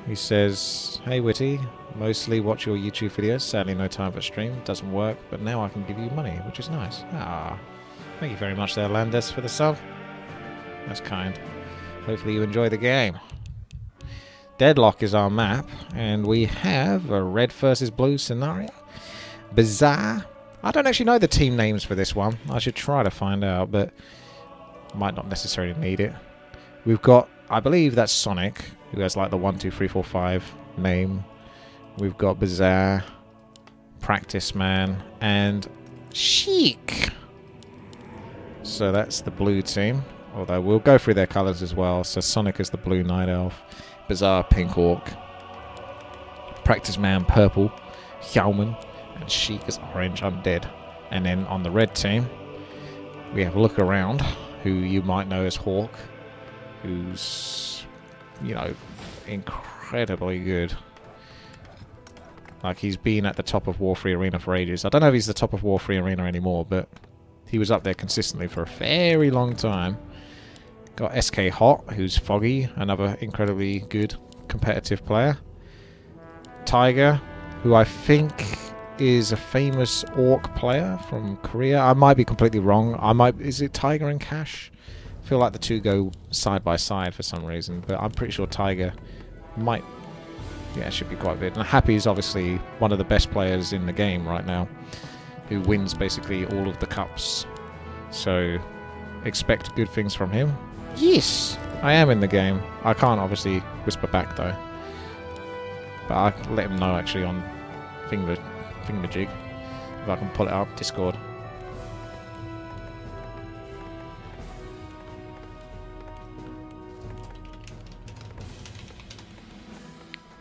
He says, "Hey Witty, mostly watch your YouTube videos. Sadly no time for stream. Doesn't work, but now I can give you money, which is nice." Ah, thank you very much there, Landis, for the sub. That's kind. Hopefully you enjoy the game. Deadlock is our map, and we have a red versus blue scenario. Bizzare. I don't actually know the team names for this one. I should try to find out, but might not necessarily need it. We've got, I believe that's Sonik, who has like the 1, 2, 3, 4, 5 name. We've got Bizzare, Practice Man, and Chic. So that's the blue team. Although we'll go through their colours as well. So Sonik is the blue Night Elf, Bizzare pink Orc, Practice Man purple Howman, and Chic is orange Undead. And then on the red team, we have a look around, who you might know as Hawk, who's, you know, incredibly good. Like, he's been at the top of War 3 Arena for ages. I don't know if he's the top of War 3 Arena anymore, but he was up there consistently for a very long time. Got SK Hot, who's Foggy, another incredibly good competitive player. Tiger, who I think is a famous Orc player from Korea. I might be completely wrong. Is it Tiger and Cash? I feel like the two go side by side for some reason, but I'm pretty sure Tiger might, yeah, should be quite good. And Happy is obviously one of the best players in the game right now, who wins basically all of the cups. So expect good things from him. Yes, I am in the game. I can't obviously whisper back though, but I'll let him know actually on Thingamajig if I can pull it up. Discord.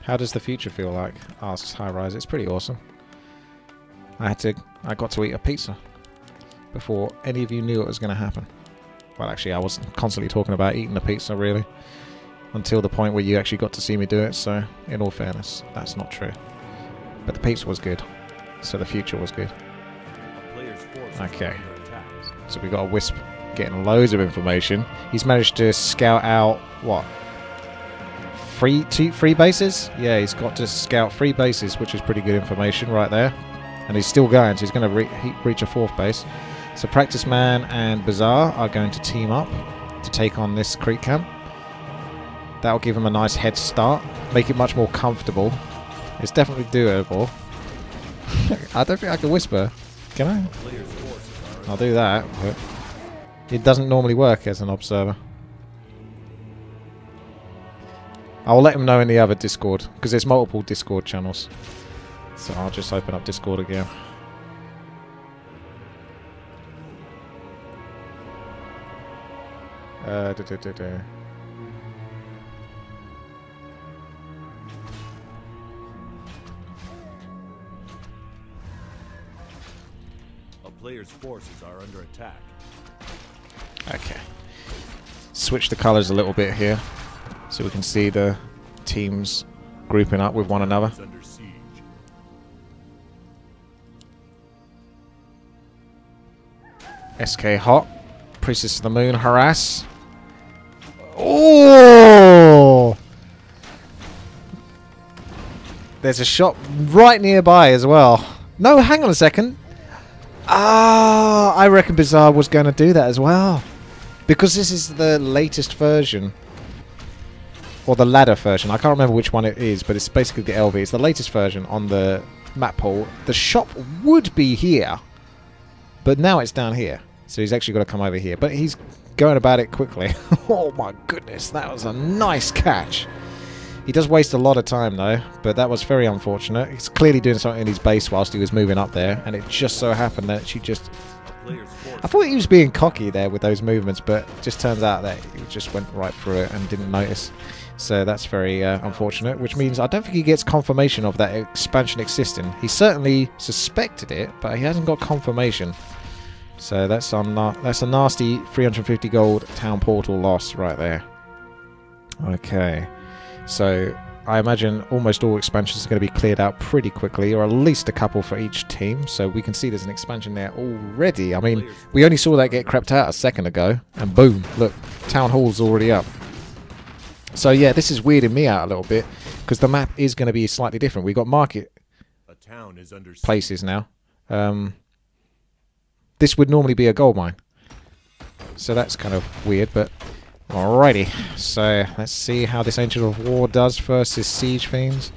How does the future feel like? Asks High Rise. It's pretty awesome. I got to eat a pizza before any of you knew it was going to happen. Well, actually, I was constantly talking about eating a pizza, really, until the point where you actually got to see me do it, so in all fairness, that's not true. But the pizza was good, so the future was good. Okay, so we got a Wisp getting loads of information. He's managed to scout out, what, three bases? Yeah, he's got to scout 3 bases, which is pretty good information right there. And he's still going, so he's going to reach a 4th base. So Practice Man and Bizzare are going to team up to take on this Creek Camp. That'll give him a nice head start, make it much more comfortable. It's definitely doable. I don't think I can whisper. Can I? I'll do that, but it doesn't normally work as an observer. I'll let him know in the other Discord, because there's multiple Discord channels. So I'll just open up Discord again. A player's forces are under attack. Okay. Switch the colours a little bit here, so we can see the teams grouping up with one another. SK Hot, Priestess of the Moon, Harass. Oh! There's a shot right nearby as well. No, hang on a second. Ah, I reckon Bizzare was going to do that as well. Because this is the latest version. Or the ladder version. I can't remember which one it is, but it's basically the LV. It's the latest version on the map pool. The shop would be here, but now it's down here. So he's actually got to come over here. But he's going about it quickly. Oh my goodness, that was a nice catch. He does waste a lot of time though, but that was very unfortunate. He's clearly doing something in his base whilst he was moving up there, and it just so happened that she just... I thought he was being cocky there with those movements, but it just turns out that he just went right through it and didn't notice. So that's very unfortunate, which means I don't think he gets confirmation of that expansion existing. He certainly suspected it, but he hasn't got confirmation. So that's a nasty 350 gold town portal loss right there. Okay, so I imagine almost all expansions are going to be cleared out pretty quickly, or at least a couple for each team. So we can see there's an expansion there already. I mean, we only saw that get crept out a second ago, and boom, look, Town Hall's already up. So yeah, this is weirding me out a little bit because the map is going to be slightly different. We've got market A town is under siege. places now. This would normally be a gold mine. So that's kind of weird, but alrighty. So let's see how this Ancient of War does versus Siege Fiends.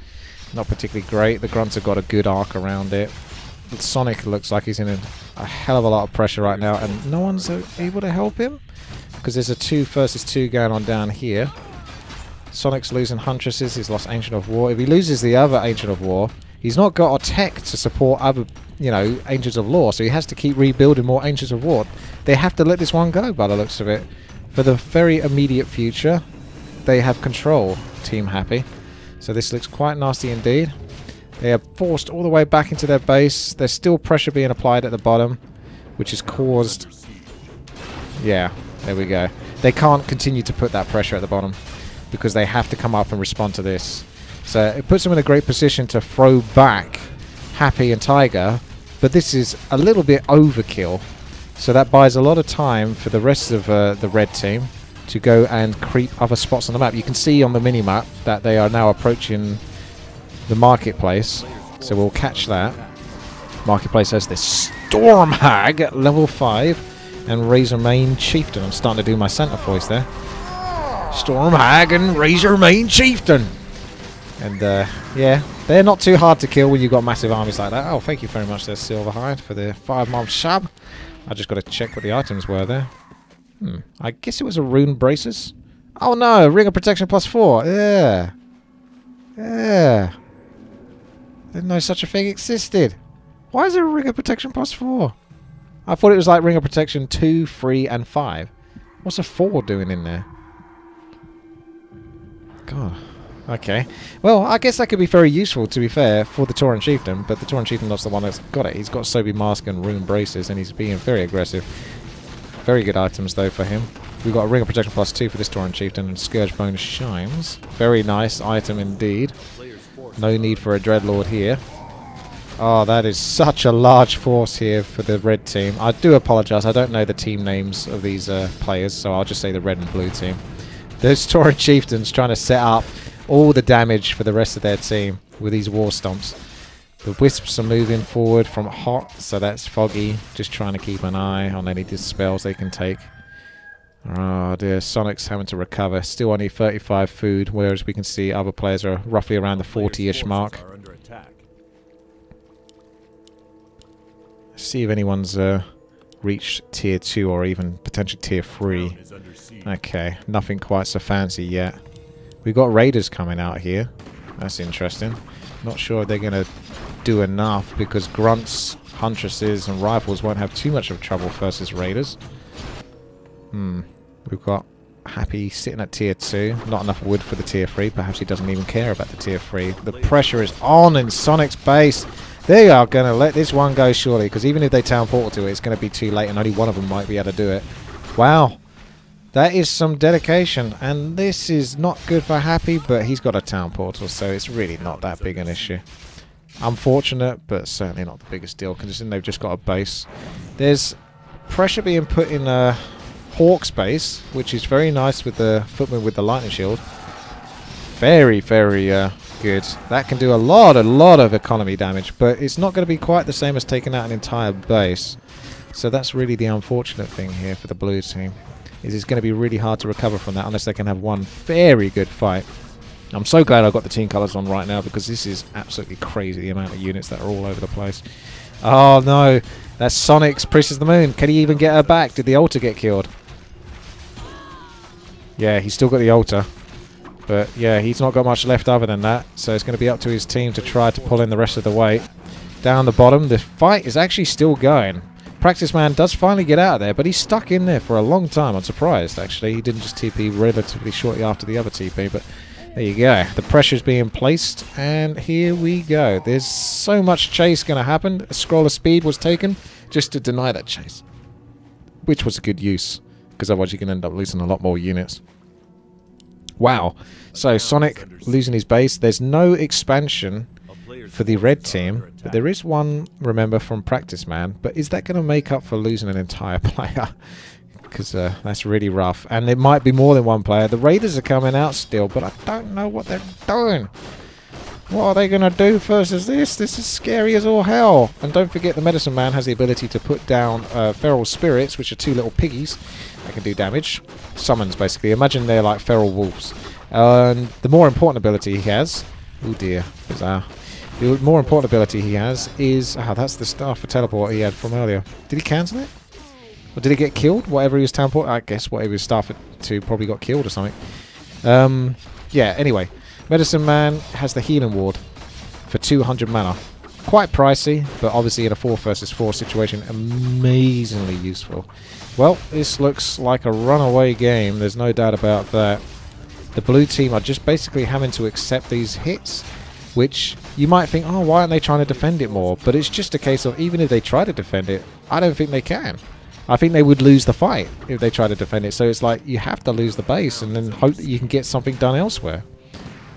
Not particularly great. The Grunts have got a good arc around it. Sonik looks like he's in a hell of a lot of pressure right now, and no one's able to help him because there's a 2 versus 2 going on down here. Sonic's losing Huntresses. He's lost Ancient of War. If he loses the other Ancient of War, he's not got a tech to support other, you know, Ancients of Law, so he has to keep rebuilding more Ancients of War. They have to let this one go by the looks of it. For the very immediate future, they have control, Team Happy. So this looks quite nasty indeed. They are forced all the way back into their base. There's still pressure being applied at the bottom, which has caused... Yeah, there we go. They can't continue to put that pressure at the bottom because they have to come up and respond to this. So it puts them in a great position to throw back Happy and Tiger, but this is a little bit overkill. So that buys a lot of time for the rest of the red team to go and creep other spots on the map. You can see on the mini-map that they are now approaching the marketplace, so we'll catch that. Marketplace has this Storm Hag at level 5 and Razormane Chieftain. I'm starting to do my Santa voice there. Storm Hag and Razormane Chieftain. And yeah, they're not too hard to kill when you've got massive armies like that. Oh, thank you very much there, Silverhide, for the 5-month sub. I just got to check what the items were there. I guess it was a Rune Braces. Oh no, Ring of Protection +4. Yeah. Yeah. Didn't know such a thing existed. Why is there a Ring of Protection +4? I thought it was like Ring of Protection 2, 3, and 5. What's a 4 doing in there? God. Okay. Well, I guess that could be very useful, to be fair, for the Tauren Chieftain, but the Tauren Chieftain is the one that's got it. He's got Sobi Mask and Rune Braces, and he's being very aggressive. Very good items, though, for him. We've got a Ring of Protection +2 for this Tauren Chieftain, and Scourge Bonus Shines. Very nice item indeed. No need for a Dreadlord here. Oh, that is such a large force here for the red team. I do apologise, I don't know the team names of these players, so I'll just say the red and blue team. Those Tauren Chieftains trying to set up all the damage for the rest of their team with these war stomps. The Wisps are moving forward from hot, so that's Foggy, just trying to keep an eye on any dispels they can take. Oh dear, Sonic's having to recover. Still only 35 food, whereas we can see other players are roughly around the 40-ish mark. Let's see if anyone's reached tier 2 or even potentially tier 3. Okay, nothing quite so fancy yet. We've got raiders coming out here. That's interesting. Not sure they're going to do enough because grunts, huntresses, and rifles won't have too much of trouble versus raiders. We've got Happy sitting at tier 2. Not enough wood for the tier 3. Perhaps he doesn't even care about the tier 3. The pressure is on in Sonic's base. They are going to let this one go surely, because even if they town portal to it, it's going to be too late and only one of them might be able to do it. Wow. That is some dedication, and this is not good for Happy, but he's got a town portal, so it's really not that big an issue. Unfortunate, but certainly not the biggest deal, considering they've just got a base. There's pressure being put in Hawk's base, which is very nice with the footman with the lightning shield. Very, very good. That can do a lot of economy damage, but it's not going to be quite the same as taking out an entire base. So that's really the unfortunate thing here for the blue team. It's going to be really hard to recover from that unless they can have one very good fight. I'm so glad I've got the team colours on right now because this is absolutely crazy, the amount of units that are all over the place. Oh no, that's Sonic's Princess of the Moon. Can he even get her back? Did the altar get killed? Yeah, he's still got the altar. But yeah, he's not got much left other than that. So it's going to be up to his team to try to pull in the rest of the weight. Down the bottom, the fight is actually still going. Practice Man does finally get out of there, but he's stuck in there for a long time. I'm surprised, actually. He didn't just TP relatively shortly after the other TP, but there you go. The pressure's being placed, and here we go. There's so much chase going to happen. A scroll of speed was taken just to deny that chase, which was a good use, because otherwise you can end up losing a lot more units. Wow. So Sonic losing his base. There's no expansion for the red team, but there is one, remember, from Practice Man. But is that going to make up for losing an entire player? because that's really rough. And it might be more than one player. The Raiders are coming out still, but I don't know what they're doing. What are they going to do versus this? This is scary as all hell. And don't forget the Medicine Man has the ability to put down feral spirits, which are 2 little piggies that can do damage. Summons, basically. Imagine they're like feral wolves. And the more important ability he has... Oh dear, Bizzare. The more important ability he has is... Ah, that's the staff for teleport he had from earlier. Did he cancel it? Or did he get killed? Whatever he was teleport... I guess whatever he was staff to probably got killed or something. Yeah, anyway. Medicine Man has the healing ward for 200 mana. Quite pricey, but obviously in a 4 versus 4 situation, amazingly useful. Well, this looks like a runaway game, there's no doubt about that. The blue team are just basically having to accept these hits, which you might think, oh, why aren't they trying to defend it more? But it's just a case of, even if they try to defend it, I don't think they can. I think they would lose the fight if they try to defend it. So it's like, you have to lose the base and then hope that you can get something done elsewhere.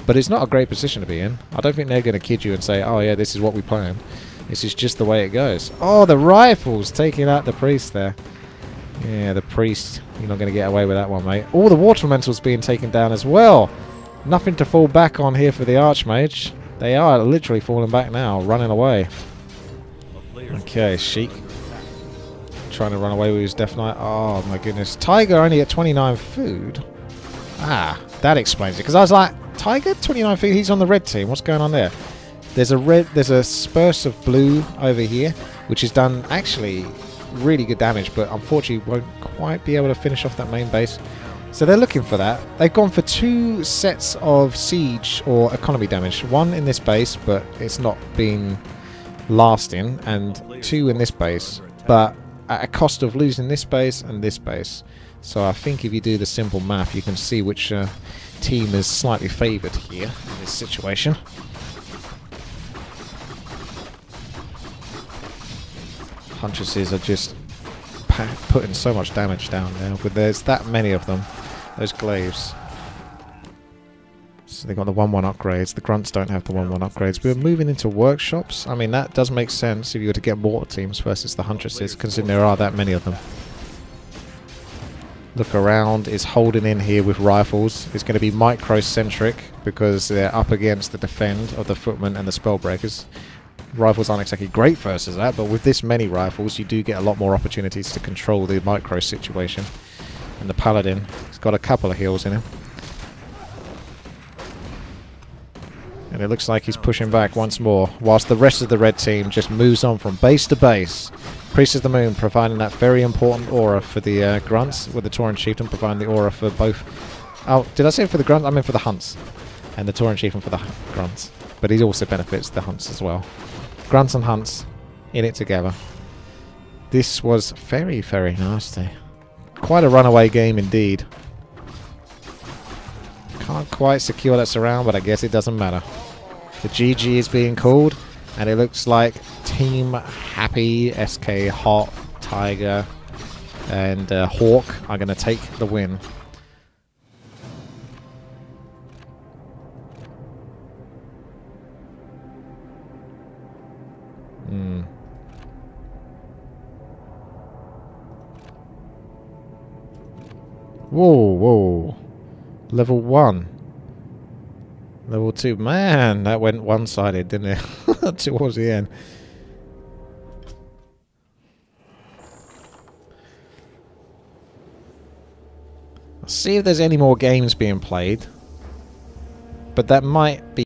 But it's not a great position to be in. I don't think they're going to kid you and say, oh yeah, this is what we plan. This is just the way it goes. Oh, the rifles taking out the priest there. Yeah, the priest. You're not going to get away with that one, mate. All the water elementals being taken down as well. Nothing to fall back on here for the archmage. They are literally falling back now, running away. Okay, Sheik. Trying to run away with his Death Knight. Oh my goodness. Tiger only at 29 food. Ah, that explains it. Because I was like, Tiger, 29 feet, he's on the red team. What's going on there? There's a spurse of blue over here, which has done actually really good damage, but unfortunately won't quite be able to finish off that main base. So they're looking for that. They've gone for 2 sets of siege or economy damage. 1 in this base, but it's not been lasting, and 2 in this base, but at a cost of losing this base and this base. So I think if you do the simple math, you can see which team is slightly favoured here in this situation. Huntresses are just putting so much damage down there, but there's that many of them, those glaives. So they got the 1-1 upgrades. The grunts don't have the 1-1 upgrades. We're moving into workshops. I mean, that does make sense if you were to get mortar teams versus the huntresses, considering there are that many of them. Look around, is holding in here with rifles. It's going to be micro-centric because they're up against the defend of the footmen and the spellbreakers. Rifles aren't exactly great versus that, but with this many rifles you do get a lot more opportunities to control the micro situation. And the paladin, he's got a couple of heals in him. And it looks like he's pushing back once more, whilst the rest of the red team just moves on from base to base. Priest of the Moon providing that very important aura for the grunts, with the Tauren Chieftain providing the aura for both... Oh, did I say for the grunts? I meant for the hunts. And the Tauren Chieftain for the grunts. But he also benefits the hunts as well. Grunts and hunts in it together. This was very, very nasty. Quite a runaway game indeed. Can't quite secure that surround, but I guess it doesn't matter. The GG is being called, and it looks like Team Happy, SK Hot, Tiger, and Hawk are going to take the win. Whoa, whoa. Level 1. Level 2. Man, that went one-sided, didn't it? Towards the end. I'll see if there's any more games being played. But that might be